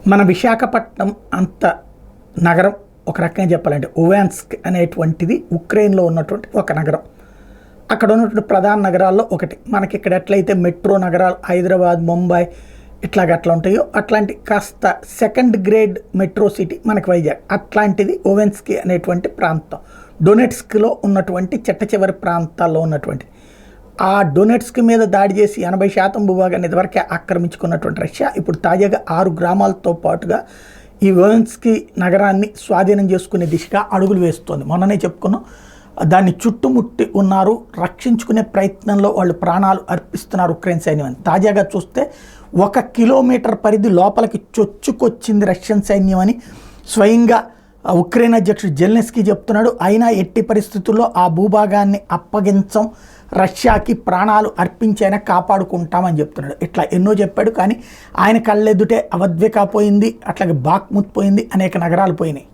మన విశాఖపట్నం అంత నగరం ఒక రకంగా చెప్పాలంటే ఓవాన్స్క్ అనేటువంటిది ఉక్రెయిన్లో ఉన్నటువంటి ఒక నగరం. అక్కడ ఉన్నటువంటి ప్రధాన నగరాల్లో ఒకటి. మనకి ఇక్కడ ఎట్లయితే మెట్రో నగరాలు హైదరాబాద్, ముంబై అట్లా ఉంటాయో అట్లాంటి కాస్త సెకండ్ గ్రేడ్ మెట్రో సిటీ మనకి వైజాగ్. అట్లాంటిది ఓవెన్స్కీ అనేటువంటి ప్రాంతం. డొనెట్స్క్లో ఉన్నటువంటి చిట్ట ప్రాంతాల్లో ఉన్నటువంటి ఆ డొనెట్స్క్ మీద దాడి చేసి 80% భూభాగాన్ని ఇదివరకే ఆక్రమించుకున్నటువంటి రష్యా ఇప్పుడు తాజాగా 6 గ్రామాలతో పాటుగా ఈ ఓవెన్స్కీ నగరాన్ని స్వాధీనం చేసుకునే దిశగా అడుగులు వేస్తోంది. మొన్ననే చెప్పుకున్నాం, దాన్ని చుట్టుముట్టి ఉన్నారు, రక్షించుకునే ప్రయత్నంలో వాళ్ళు ప్రాణాలు అర్పిస్తున్నారు ఉక్రెయిన్ సైన్యం అని. తాజాగా చూస్తే 1 కిలోమీటర్ పరిధి లోపలికి చొచ్చుకొచ్చింది రష్యన్ సైన్యం అని స్వయంగా ఉక్రెయిన్ అధ్యక్షుడు జెలెన్స్కీ చెప్తున్నాడు. అయినా ఎట్టి పరిస్థితుల్లో ఆ భూభాగాన్ని అప్పగించం, రష్యాకి ప్రాణాలు అర్పించైనా కాపాడుకుంటామని చెప్తున్నాడు. ఇట్లా ఎన్నో చెప్పాడు, కానీ ఆయన కళ్ళెదుటే అవద్వికా పోయింది, అట్లాగే బాక్ముత్ పోయింది, అనేక నగరాలు పోయినాయి.